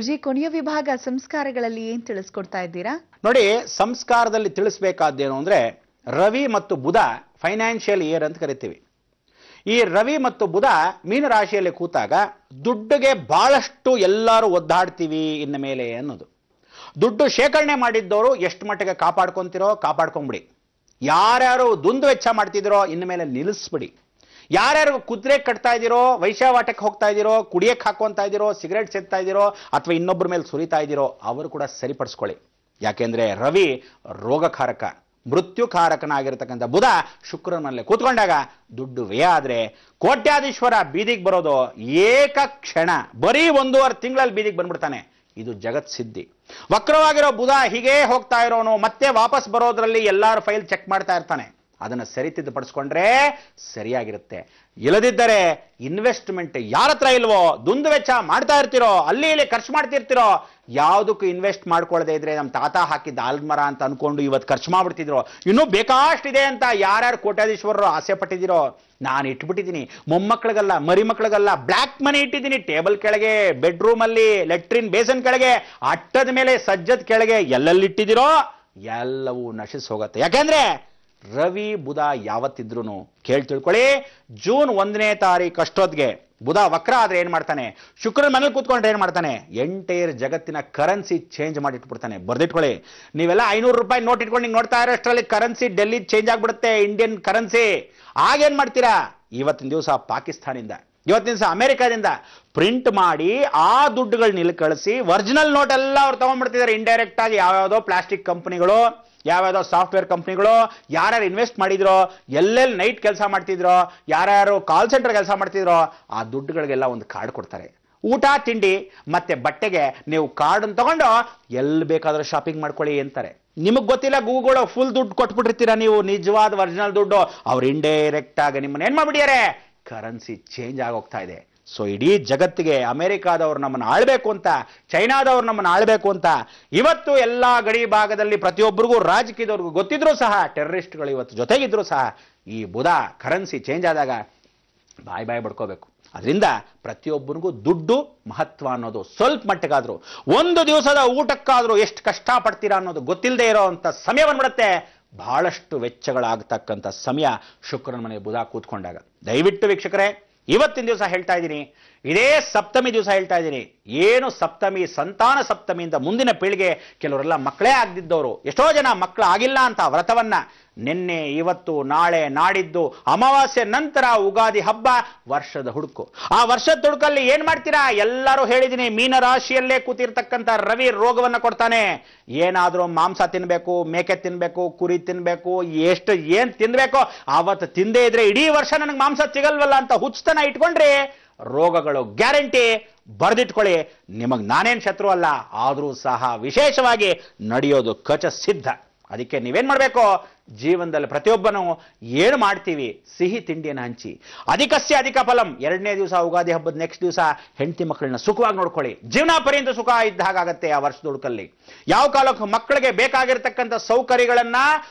ಗುರುಜಿ, ಕೊನೆಯ ವಿಭಾಗ ಸಂಸ್ಕಾರಗಳಲ್ಲಿ ಏನ್ ತಿಳಿಸ್ಕೊಡ್ತಾ ಇದ್ದೀರಾ? ನೋಡಿ, ಸಂಸ್ಕಾರದಲ್ಲಿ ತಿಳಿಸಬೇಕಾದ್ದೇನು ಅಂದ್ರೆ ರವಿ ಮತ್ತು ಬುಧ ಫೈನಾನ್ಷಿಯಲ್ ಇಯರ್ ಅಂತ ಕರಿತೀವಿ. ಈ ರವಿ ಮತ್ತು ಬುಧ ಮೀನರಾಶಿಯಲ್ಲಿ ಕೂತಾಗ ದುಡ್ಡಿಗೆ ಬಹಳಷ್ಟು ಎಲ್ಲರೂ ಒದ್ದಾಡ್ತೀವಿ ಇನ್ನ ಮೇಲೆ ಅನ್ನೋದು. ದುಡ್ಡು ಶೇಖರಣೆ ಮಾಡಿದ್ದವರು ಎಷ್ಟು ಮಟ್ಟಿಗೆ ಕಾಪಾಡ್ಕೊಂತಿರೋ ಕಾಪಾಡ್ಕೊಂಬಿಡಿ. ಯಾರ್ಯಾರು ದುಂದು ವೆಚ್ಚ ಮಾಡ್ತಿದ್ದೀರೋ ಇನ್ನು ಮೇಲೆ ನಿಲ್ಲಿಸ್ಬಿಡಿ. ಯಾರ್ಯಾರು ಕುದುರೆ ಕಟ್ತಾ ಇದ್ದೀರೋ, ವೈಶ್ಯಾವಾಟಕ್ಕೆ ಹೋಗ್ತಾ ಇದ್ದೀರೋ, ಕುಡಿಯಕ್ಕೆ ಹಾಕೊಂತ ಇದ್ದೀರೋ, ಸಿಗರೇಟ್ ಸೇರ್ತಾ ಇದ್ದೀರೋ ಅಥವಾ ಇನ್ನೊಬ್ಬರ ಮೇಲೆ ಸುರಿತಾ ಇದ್ದೀರೋ ಅವರು ಕೂಡ ಸರಿಪಡಿಸ್ಕೊಳ್ಳಿ. ಯಾಕೆಂದ್ರೆ ರವಿ ರೋಗಕಾರಕ, ಮೃತ್ಯುಕಾರಕನಾಗಿರ್ತಕ್ಕಂಥ ಬುಧ ಶುಕ್ರನ ಮೇಲೆ ಕೂತ್ಕೊಂಡಾಗ ದುಡ್ಡು ವ್ಯಯ ಆದ್ರೆ ಕೋಟ್ಯಾಧೀಶ್ವರ ಬೀದಿಗೆ ಬರೋದು ಏಕ ಕ್ಷಣ, ಬರೀ 1.5 ತಿಂಗಳಲ್ಲಿ ಬೀದಿಗೆ ಬಂದ್ಬಿಡ್ತಾನೆ. ಇದು ಜಗತ್ ಸಿದ್ಧಿ. ವಕ್ರವಾಗಿರೋ ಬುಧ ಹೀಗೆ ಹೋಗ್ತಾ ಇರೋನು ಮತ್ತೆ ವಾಪಸ್ ಬರೋದ್ರಲ್ಲಿ ಎಲ್ಲಾರು ಫೈಲ್ ಚೆಕ್ ಮಾಡ್ತಾ ಇರ್ತಾನೆ. ಅದನ್ನು ಸರಿತಿದ್ದುಪಡಿಸ್ಕೊಂಡ್ರೆ ಸರಿಯಾಗಿರುತ್ತೆ. ಇಲ್ಲದಿದ್ದರೆ ಇನ್ವೆಸ್ಟ್ಮೆಂಟ್ ಯಾರ ಹತ್ರ ಇಲ್ವೋ, ದುಂದು ವೆಚ್ಚ ಮಾಡ್ತಾ ಇರ್ತಿರೋ, ಅಲ್ಲಿ ಇಲ್ಲಿ ಖರ್ಚು ಮಾಡ್ತಿರ್ತಿರೋ, ಯಾವುದಕ್ಕೂ ಇನ್ವೆಸ್ಟ್ ಮಾಡ್ಕೊಳ್ಳದೆ ಇದ್ರೆ ನಮ್ಮ ತಾತ ಹಾಕಿದ್ದ ಆಲ್ಮರ ಅಂತ ಅನ್ಕೊಂಡು ಇವತ್ತು ಖರ್ಚು ಮಾಡ್ಬಿಡ್ತಿದ್ರು. ಇನ್ನೂ ಬೇಕಾಷ್ಟಿದೆ ಅಂತ ಯಾರ್ಯಾರು ಕೋಟ್ಯಾಧೀಶ್ವರರು ಆಸೆ ಪಟ್ಟಿದ್ದೀರೋ, ನಾನು ಇಟ್ಬಿಟ್ಟಿದ್ದೀನಿ. ಮೊಮ್ಮಕ್ಕಳಿಗಲ್ಲ, ಮರಿ ಮಕ್ಕಳಿಗಲ್ಲ, ಬ್ಲ್ಯಾಕ್ ಮನಿ ಇಟ್ಟಿದ್ದೀನಿ. ಟೇಬಲ್ ಕೆಳಗೆ, ಬೆಡ್ರೂಮ್ ಅಲ್ಲಿ, ಲೆಟ್ರಿನ್ ಬೇಸನ್ ಕೆಳಗೆ, ಅಟ್ಟದ ಮೇಲೆ, ಸಜ್ಜದ ಕೆಳಗೆ, ಎಲ್ಲೆಲ್ಲಿ ಇಟ್ಟಿದ್ದೀರೋ ಎಲ್ಲವೂ ನಶಿಸಿ ಹೋಗುತ್ತೆ. ಯಾಕೆಂದ್ರೆ ರವಿ ಬುಧ ಯಾವತ್ತಿದ್ರು ಕೇಳಿ ತಿಳ್ಕೊಳ್ಳಿ, ಜೂನ್ 1ನೇ ತಾರೀಕು ಅಷ್ಟೊತ್ತಿಗೆ ಬುಧ ವಕ್ರ ಆದ್ರೆ ಏನ್ ಮಾಡ್ತಾನೆ, ಶುಕ್ರನ ಮನೇಲಿ ಕೂತ್ಕೊಂಡ್ರೆ ಏನ್ ಮಾಡ್ತಾನೆ, ಎಂಟೈರ್ ಜಗತ್ತಿನ ಕರೆನ್ಸಿ ಚೇಂಜ್ ಮಾಡಿ ಇಟ್ಬಿಡ್ತಾನೆ. ಬರ್ದಿಟ್ಕೊಳ್ಳಿ. ನೀವೆಲ್ಲ 500 ರೂಪಾಯಿ ನೋಟ್ ಇಟ್ಕೊಂಡು ಹಿಂಗೆ ನೋಡ್ತಾ ಇರೋಷ್ಟರಲ್ಲಿ ಕರೆನ್ಸಿ ಡೆಲ್ಲಿ ಚೇಂಜ್ ಆಗ್ಬಿಡುತ್ತೆ, ಇಂಡಿಯನ್ ಕರೆನ್ಸಿ. ಆಗೇನ್ ಮಾಡ್ತೀರಾ, ಇವತ್ತಿನ ದಿವಸ ಪಾಕಿಸ್ತಾನಿಂದ, ಇವತ್ತಿನ ದಿವಸ ಅಮೆರಿಕಾದಿಂದ ಪ್ರಿಂಟ್ ಮಾಡಿ ಆ ದುಡ್ಡುಗಳನ್ನ ಇಲ್ಲಿ ಕಳಿಸಿ ಒರಿಜಿನಲ್ ನೋಟ್ ಎಲ್ಲ ಅವ್ರು ತಗೊಂಡ್ಬಿಡ್ತಿದ್ದಾರೆ. ಇಂಡೈರೆಕ್ಟ್ ಆಗಿ ಯಾವ್ಯಾವುದೋ ಪ್ಲಾಸ್ಟಿಕ್ ಕಂಪನಿಗಳು, ಯಾವ್ಯಾವುದೋ ಸಾಫ್ಟ್ವೇರ್ ಕಂಪ್ನಿಗಳು, ಯಾರ್ಯಾರು ಇನ್ವೆಸ್ಟ್ ಮಾಡಿದ್ರೋ, ಎಲ್ಲೆಲ್ಲಿ ನೈಟ್ ಕೆಲಸ ಮಾಡ್ತಿದ್ರೋ, ಯಾರ್ಯಾರು ಕಾಲ್ ಸೆಂಟರ್ ಕೆಲಸ ಮಾಡ್ತಿದ್ರೋ ಆ ದುಡ್ಡುಗಳಿಗೆಲ್ಲ ಒಂದು ಕಾರ್ಡ್ ಕೊಡ್ತಾರೆ. ಊಟ ತಿಂಡಿ ಮತ್ತೆ ಬಟ್ಟೆಗೆ ನೀವು ಕಾರ್ಡ್ ತಗೊಂಡು ಎಲ್ಲಿ ಬೇಕಾದ್ರೂ ಶಾಪಿಂಗ್ ಮಾಡ್ಕೊಳ್ಳಿ ಅಂತಾರೆ. ನಿಮಗೆ ಗೊತ್ತಿಲ್ಲ, ಗೂಗಲ್ ಫುಲ್ ದುಡ್ಡು ಕೊಟ್ಬಿಟ್ಟಿರ್ತೀರಾ ನೀವು, ನಿಜವಾದ ಒರಿಜಿನಲ್ ದುಡ್ಡು. ಅವ್ರು ಇಂಡೈರೆಕ್ಟ್ ಆಗಿ ನಿಮ್ಮನ್ನ ಏನ್ ಮಾಡ್ಬಿಟ್ಟಿದ್ದಾರೆ, ಕರೆನ್ಸಿ ಚೇಂಜ್ ಆಗೋಗ್ತಾ ಇದೆ. ಸೊ ಇಡೀ ಜಗತ್ತಿಗೆ ಅಮೆರಿಕಾದವ್ರು ನಮ್ಮನ್ನು ಆಳ್ಬೇಕು ಅಂತ, ಚೈನಾದವ್ರು ನಮ್ಮನ್ನು ಆಳ್ಬೇಕು ಅಂತ ಇವತ್ತು ಎಲ್ಲ ಗಡಿ ಭಾಗದಲ್ಲಿ ಪ್ರತಿಯೊಬ್ಬರಿಗೂ, ರಾಜಕೀಯದವ್ರಿಗೂ ಗೊತ್ತಿದ್ರು ಸಹ, ಟೆರರಿಸ್ಟ್ಗಳು ಇವತ್ತು ಜೊತೆಗಿದ್ರು ಸಹ ಈ ಬುಧ ಕರೆನ್ಸಿ ಚೇಂಜ್ ಆದಾಗ ಬಾಯ್ ಬಡ್ಕೋಬೇಕು. ಅದರಿಂದ ಪ್ರತಿಯೊಬ್ಬರಿಗೂ ದುಡ್ಡು ಮಹತ್ವ ಅನ್ನೋದು ಸ್ವಲ್ಪ ಮಟ್ಟಿಗಾದ್ರು, ಒಂದು ದಿವಸದ ಊಟಕ್ಕಾದ್ರೂ ಎಷ್ಟು ಕಷ್ಟ ಪಡ್ತೀರಾ ಅನ್ನೋದು ಗೊತ್ತಿಲ್ಲದೆ ಇರೋ ಅಂತ ಸಮಯ ಬಂದ್ಬಿಡುತ್ತೆ. ಬಹಳಷ್ಟು ವೆಚ್ಚಗಳಾಗತಕ್ಕಂಥ ಸಮಯ ಶುಕ್ರನ ಮನೆ ಬುಧ ಕೂತ್ಕೊಂಡಾಗ. ದಯವಿಟ್ಟು ವೀಕ್ಷಕರೇ, ಇವತ್ತಿನ ದಿವಸ ಹೇಳ್ತಾ ಇದ್ದೀನಿ, ಇದೇ ಸಪ್ತಮಿ ದಿವಸ ಹೇಳ್ತಾ ಇದ್ದೀನಿ. ಏನು ಸಪ್ತಮಿ, ಸಂತಾನ ಸಪ್ತಮಿಯಿಂದ ಮುಂದಿನ ಪೀಳಿಗೆ ಕೆಲವರೆಲ್ಲ ಮಕ್ಕಳೇ ಆಗದಿದ್ದವರು, ಎಷ್ಟೋ ಜನ ಮಕ್ಕಳು ಆಗಿಲ್ಲ ಅಂತ ವ್ರತವನ್ನ ನಿನ್ನೆ, ಇವತ್ತು, ನಾಳೆ, ನಾಡಿದ್ದು, ಅಮಾವಾಸ್ಯೆ ನಂತರ ಉಗಾದಿ ಹಬ್ಬ, ವರ್ಷದ ಹುಡುಕು. ಆ ವರ್ಷದ ಹುಡುಕಲ್ಲಿ ಏನ್ ಮಾಡ್ತೀರಾ, ಎಲ್ಲರೂ ಹೇಳಿದ್ದೀನಿ, ಮೀನರಾಶಿಯಲ್ಲೇ ಕೂತಿರ್ತಕ್ಕಂಥ ರವಿ ರೋಗವನ್ನ ಕೊಡ್ತಾನೆ. ಏನಾದ್ರೂ ಮಾಂಸ ತಿನ್ಬೇಕು, ಮೇಕೆ ತಿನ್ಬೇಕು, ಕುರಿ ತಿನ್ಬೇಕು, ಎಷ್ಟು ಏನ್ ತಿನ್ಬೇಕು ಅವತ್ತು ತಿಂದೇ ಇದ್ರೆ ಇಡೀ ವರ್ಷ ನನಗೆ ಮಾಂಸ ಸಿಗಲ್ವಲ್ಲ ಅಂತ ಹುಚ್ಚತನ ಇಟ್ಕೊಂಡ್ರೆ ರೋಗಗಳು ಗ್ಯಾರಂಟಿ. ಬರ್ದಿಟ್ಕೊಳ್ಳಿ. ನಿಮಗೆ ನಾನೇನ್ ಶತ್ರು ಅಲ್ಲ, ಆದ್ರೂ ಸಹ ವಿಶೇಷವಾಗಿ ನಡೆಯೋದು ಕಚ ಸಿದ್ಧ. ಅದಕ್ಕೆ ನೀವೇನ್ ಮಾಡಬೇಕು, ಜೀವನದಲ್ಲಿ ಪ್ರತಿಯೊಬ್ಬನು ಏನು ಮಾಡ್ತೀವಿ, ಸಿಹಿ ತಿಂಡಿಯನ್ನು ಹಂಚಿ. ಅಧಿಕಸ್ಯ ಅಧಿಕ ಫಲಂ. 2ನೇ ದಿವಸ ಉಗಾದಿ ಹಬ್ಬದ ನೆಕ್ಸ್ಟ್ ದಿವಸ ಹೆಂಡತಿ ಮಕ್ಕಳನ್ನ ಸುಖವಾಗಿ ನೋಡ್ಕೊಳ್ಳಿ. ಜೀವನ ಪರ್ಯಂತ ಸುಖ ಇದ್ದ ಹಾಗಾಗತ್ತೆ ಆ ವರ್ಷದ ಹುಡುಕಲ್ಲಿ. ಯಾವ ಕಾಲಕ್ಕೆ ಮಕ್ಕಳಿಗೆ ಬೇಕಾಗಿರ್ತಕ್ಕಂಥ ಸೌಕರ್ಯಗಳನ್ನ,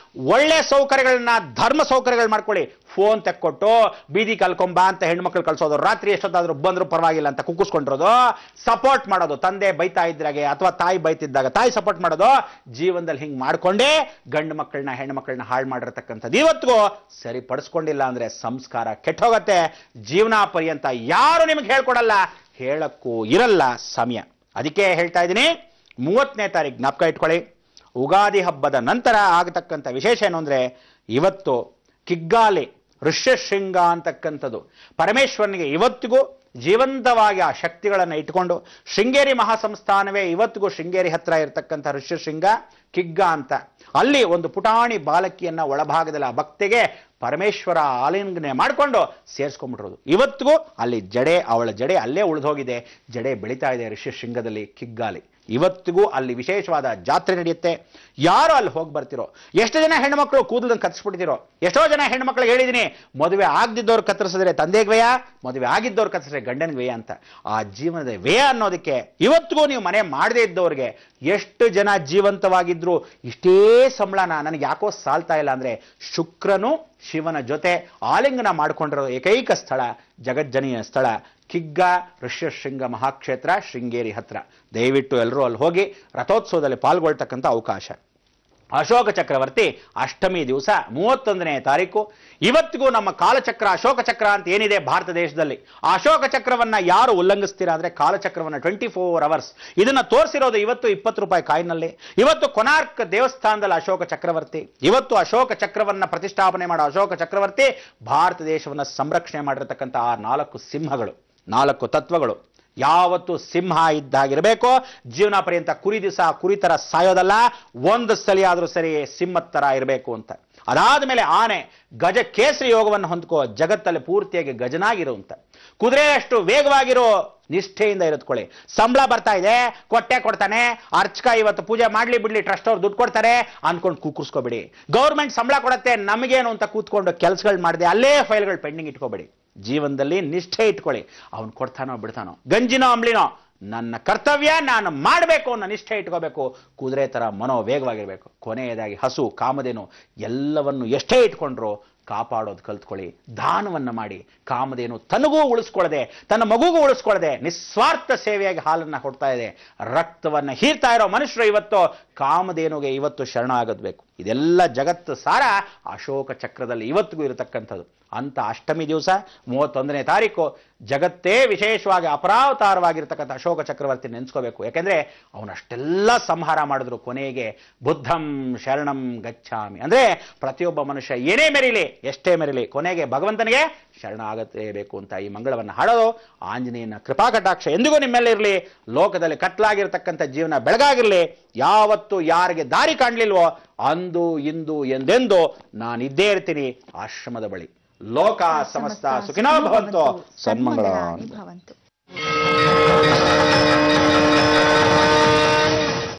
ಒಳ್ಳೆ ಸೌಕರ್ಯಗಳನ್ನ, ಧರ್ಮ ಸೌಕರ್ಯಗಳು ಮಾಡ್ಕೊಳ್ಳಿ. ಫೋನ್ ತೆಕ್ಕೊಟ್ಟು ಬೀದಿ ಕಲ್ಕೊಂಬ ಅಂತ ಹೆಣ್ಮಕ್ಳು ಕಳ್ಸೋದು, ರಾತ್ರಿ ಎಷ್ಟೊತ್ತಾದ್ರೂ ಬಂದ್ರು ಪರವಾಗಿಲ್ಲ ಅಂತ ಕುಕ್ಕಿಸ್ಕೊಂಡಿರೋದು, ಸಪೋರ್ಟ್ ಮಾಡೋದು, ತಂದೆ ಬೈತಾ ಇದ್ರಾಗೆ ಅಥವಾ ತಾಯಿ ಬೈತಿದ್ದಾಗ ತಾಯಿ ಸಪೋರ್ಟ್ ಮಾಡೋದು, ಜೀವನದಲ್ಲಿ ಹಿಂಗೆ ಮಾಡ್ಕೊಂಡೇ ಗಂಡು ಮಕ್ಕಳನ್ನ ಹೆಣ್ಣು ಮಕ್ಕಳನ್ನ ಹಾಳು ಮಾಡಿರ್ತಕ್ಕಂಥದ್ದು ಇವತ್ತಿಗೂ ಸರಿಪಡಿಸ್ಕೊಂಡಿಲ್ಲ ಅಂದ್ರೆ ಸಂಸ್ಕಾರ ಕೆಟ್ಟೋಗತ್ತೆ. ಜೀವನ ಪರ್ಯಂತ ಯಾರು ನಿಮಗೆ ಹೇಳ್ಕೊಡಲ್ಲ, ಹೇಳಕ್ಕೂ ಇರಲ್ಲ ಸಮಯ. ಅದಕ್ಕೆ ಹೇಳ್ತಾ ಇದ್ದೀನಿ, 30ನೇ ತಾರೀಕು ಜ್ಞಾಪಕ ಇಟ್ಕೊಳ್ಳಿ. ಉಗಾದಿ ಹಬ್ಬದ ನಂತರ ಆಗತಕ್ಕಂಥ ವಿಶೇಷ ಏನು ಅಂದ್ರೆ, ಇವತ್ತು ಕಿಗ್ಗಾಲಿ ಋಷ್ಯಶೃಂಗ ಅಂತಕ್ಕಂಥದ್ದು ಪರಮೇಶ್ವರನಿಗೆ ಇವತ್ತಿಗೂ ಜೀವಂತವಾಗಿ ಆ ಶಕ್ತಿಗಳನ್ನು ಇಟ್ಕೊಂಡು, ಶೃಂಗೇರಿ ಮಹಾಸಂಸ್ಥಾನವೇ ಇವತ್ತಿಗೂ ಶೃಂಗೇರಿ ಹತ್ರ ಇರತಕ್ಕಂಥ ಋಷ್ಯಶೃಂಗ ಕಿಗ್ಗ ಅಂತ, ಅಲ್ಲಿ ಒಂದು ಪುಟಾಣಿ ಬಾಲಕಿಯನ್ನ ಒಳಭಾಗದಲ್ಲಿ ಆ ಭಕ್ತಿಗೆ ಪರಮೇಶ್ವರ ಆಲಿಂಗನೆ ಮಾಡಿಕೊಂಡು ಸೇರಿಸ್ಕೊಂಡ್ಬಿಟ್ಟಿರೋದು. ಇವತ್ತಿಗೂ ಅಲ್ಲಿ ಜಡೆ, ಅವಳ ಜಡೆ ಅಲ್ಲೇ ಉಳಿದೋಗಿದೆ. ಜಡೆ ಬೆಳೀತಾ ಇದೆ ಋಷ್ಯಶೃಂಗದಲ್ಲಿ ಕಿಗ್ಗಾಲಿ. ಇವತ್ತಿಗೂ ಅಲ್ಲಿ ವಿಶೇಷವಾದ ಜಾತ್ರೆ ನಡೆಯುತ್ತೆ. ಯಾರು ಅಲ್ಲಿ ಹೋಗಿ ಬರ್ತಿರೋ, ಎಷ್ಟು ಜನ ಹೆಣ್ಮಕ್ಳು ಕೂದಲನ್ನು ಕತ್ತರಿಸ್ಬಿಡ್ತಿರೋ, ಎಷ್ಟೋ ಜನ ಹೆಣ್ಮಕ್ಳಿಗೆ ಹೇಳಿದ್ದೀನಿ, ಮದುವೆ ಆಗದಿದ್ದವ್ರು ಕತ್ತರಿಸಿದ್ರೆ ತಂದೆಗೆ ವ್ಯಯ, ಮದುವೆ ಆಗಿದ್ದವ್ರು ಕತ್ತರಿಸಿದ್ರೆ ಗಂಡನಿಗೆ ವ್ಯಯ ಅಂತ. ಆ ಜೀವನದ ವ್ಯಯ ಅನ್ನೋದಕ್ಕೆ ಇವತ್ತಿಗೂ ನೀವು ಮನೆ ಮಾಡದೇ ಇದ್ದವ್ರಿಗೆ ಎಷ್ಟು ಜನ ಜೀವಂತವಾಗಿದ್ರು ಇಷ್ಟೇ ಸಂಬಳನ ನನಗೆ ಯಾಕೋ ಸಾಲ್ತಾ ಇಲ್ಲ ಅಂದ್ರೆ, ಶುಕ್ರನು ಶಿವನ ಜೊತೆ ಆಲಿಂಗನ ಮಾಡಿಕೊಂಡಿರೋ ಏಕೈಕ ಸ್ಥಳ, ಜಗಜ್ಜನೀಯ ಸ್ಥಳ ಕಿಗ್ಗ ಋಷ್ಯಶೃಂಗ ಮಹಾಕ್ಷೇತ್ರ ಶೃಂಗೇರಿ ಹತ್ರ. ದಯವಿಟ್ಟು ಎಲ್ಲರೂ ಅಲ್ಲಿ ಹೋಗಿ ರಥೋತ್ಸವದಲ್ಲಿ ಪಾಲ್ಗೊಳ್ತಕ್ಕಂಥ ಅವಕಾಶ. ಅಶೋಕ ಚಕ್ರವರ್ತಿ ಅಷ್ಟಮಿ ದಿವಸ 31ನೇ ತಾರೀಕು. ಇವತ್ತಿಗೂ ನಮ್ಮ ಕಾಲಚಕ್ರ ಅಶೋಕ ಚಕ್ರ ಅಂತ ಏನಿದೆ ಭಾರತ ದೇಶದಲ್ಲಿ, ಆ ಅಶೋಕ ಚಕ್ರವನ್ನ ಯಾರು ಉಲ್ಲಂಘಿಸ್ತೀರಾ ಅಂದ್ರೆ ಕಾಲಚಕ್ರವನ್ನ 24 ಅವರ್ಸ್ ಇದನ್ನ ತೋರಿಸಿರೋದು ಇವತ್ತು 20 ರೂಪಾಯಿ ಕಾಯಿನಲ್ಲಿ. ಇವತ್ತು ಕೊನಾರ್ಕ್ ದೇವಸ್ಥಾನದಲ್ಲಿ ಅಶೋಕ ಚಕ್ರವರ್ತಿ, ಇವತ್ತು ಅಶೋಕ ಚಕ್ರವನ್ನ ಪ್ರತಿಷ್ಠಾಪನೆ ಮಾಡೋ ಅಶೋಕ ಚಕ್ರವರ್ತಿ ಭಾರತ ದೇಶವನ್ನ ಸಂರಕ್ಷಣೆ ಮಾಡಿರತಕ್ಕಂಥ ಆ 4 ಸಿಂಹಗಳು, 4 ತತ್ವಗಳು. ಯಾವತ್ತು ಸಿಂಹ ಇದ್ದಾಗಿರಬೇಕು, ಜೀವನ ಪರ್ಯಂತ ಕುರಿ ದಿವಸ ಕುರಿತರ ಸಾಯೋದಲ್ಲ, ಒಂದು ಸಲ ಆದ್ರೂ ಸರಿ ಸಿಂಹದ ತರ ಇರಬೇಕು ಅಂತ. ಅದಾದ ಮೇಲೆ ಆನೆ ಗಜ ಕೇಸರಿ ಯೋಗವನ್ನು ಹೊಂದ್ಕೋ, ಜಗತ್ತಲ್ಲಿ ಪೂರ್ತಿಯಾಗಿ ಗಜನಾಗಿರುವಂತ. ಕುದುರೆಯಷ್ಟು ವೇಗವಾಗಿರೋ ನಿಷ್ಠೆಯಿಂದ ಇರುತ್ಕೊಳ್ಳಿ. ಸಂಬಳ ಬರ್ತಾ ಇದೆ, ಕೊಟ್ಟೆ ಕೊಡ್ತಾನೆ, ಅರ್ಚಕ ಇವತ್ತು ಪೂಜೆ ಮಾಡ್ಲಿ ಬಿಡ್ಲಿ ಟ್ರಸ್ಟ್ ಅವ್ರು ದುಡ್ಡು ಕೊಡ್ತಾರೆ ಅನ್ಕೊಂಡು ಕೂಕುರ್ಸ್ಕೋಬೇಡಿ. ಗೌರ್ಮೆಂಟ್ ಸಂಬಳ ಕೊಡುತ್ತೆ ನಮಗೇನು ಅಂತ ಕೂತ್ಕೊಂಡು ಕೆಲಸಗಳು ಮಾಡಿದೆ ಅಲ್ಲೇ ಫೈಲ್ಗಳು ಪೆಂಡಿಂಗ್ ಇಟ್ಕೋಬೇಡಿ. ಜೀವನದಲ್ಲಿ ನಿಷ್ಠೆ ಇಟ್ಕೊಳ್ಳಿ. ಅವನು ಕೊಡ್ತಾನೋ ಬಿಡ್ತಾನೋ, ಗಂಜಿನೋ ಅಂಬ್ಲಿನೋ, ನನ್ನ ಕರ್ತವ್ಯ ನಾನು ಮಾಡಬೇಕು ಅನ್ನೋ ನಿಷ್ಠೆ ಇಟ್ಕೋಬೇಕು. ಕುದುರೆ ತರ ಮನೋವೇಗವಾಗಿರ್ಬೇಕು. ಕೊನೆಯದಾಗಿ ಹಸು ಕಾಮಧೇನು ಎಲ್ಲವನ್ನು ಎಷ್ಟೇ ಇಟ್ಕೊಂಡ್ರು ಕಾಪಾಡೋದು ಕಲ್ತ್ಕೊಳ್ಳಿ. ದಾನವನ್ನ ಮಾಡಿ. ಕಾಮಧೇನು ತನಗೂ ಉಳಿಸ್ಕೊಳ್ಳದೆ ತನ್ನ ಮಗುಗೂ ಉಳಿಸ್ಕೊಳ್ಳದೆ ನಿಸ್ವಾರ್ಥ ಸೇವೆಯಾಗಿ ಹಾಲನ್ನ ಕೊಡ್ತಾ ಇದೆ. ರಕ್ತವನ್ನ ಹೀರ್ತಾ ಇರೋ ಮನುಷ್ಯರು ಇವತ್ತು ಕಾಮಧೇನುಗೆ ಇವತ್ತು ಶರಣ ಆಗಬೇಕು. ಇದೆಲ್ಲ ಜಗತ್ತು ಸಾರ ಅಶೋಕ ಚಕ್ರದಲ್ಲಿ ಇವತ್ತಿಗೂ ಇರತಕ್ಕಂಥದ್ದು. ಅಂತ ಅಷ್ಟಮಿ ದಿವಸ 31ನೇ ತಾರೀಕು ಜಗತ್ತೇ ವಿಶೇಷವಾಗಿ ಅಪರಾವತಾರವಾಗಿರ್ತಕ್ಕಂಥ ಅಶೋಕ ಚಕ್ರವರ್ತಿ ನೆನೆಸ್ಕೋಬೇಕು. ಯಾಕೆಂದ್ರೆ ಅವನಷ್ಟೆಲ್ಲ ಸಂಹಾರ ಮಾಡಿದ್ರು, ಕೊನೆಗೆ ಬುದ್ಧಂ ಶರಣಂ ಗಚ್ಚಾಮಿ ಅಂದ್ರೆ ಪ್ರತಿಯೊಬ್ಬ ಮನುಷ್ಯ ಏನೇ ಮೆರಿಲಿ ಎಷ್ಟೇ ಮೆರಿಲಿ ಕೊನೆಗೆ ಭಗವಂತನಿಗೆ ಶರಣ ಆಗಲೇಬೇಕು ಅಂತ ಈ ಮಂಗಳವನ್ನು ಹಾಡೋದು. ಆಂಜನೇಯನ ಕೃಪಾ ಕಟಾಕ್ಷ ಎಂದಿಗೂ ನಿಮ್ಮೆಲ್ಲ ಇರಲಿ. ಲೋಕದಲ್ಲಿ ಕತ್ಲಾಗಿರ್ತಕ್ಕಂಥ ಜೀವನ ಬೆಳಗಾಗಿರ್ಲಿ. ಯಾವತ್ತು ಯಾರಿಗೆ ದಾರಿ ಕಾಣಲಿಲ್ವೋ ಅಂದು ಇಂದು ಎಂದೆಂದು ನಾನಿದ್ದೇ ಇರ್ತೀನಿ ಆಶ್ರಮದ ಬಳಿ. ಲೋಕ ಸಮಸ್ತ ಸುಖಿನೋ ಭವಂತು. ಸನ್ಮಂಗಳಾನಿ ಭವಂತು.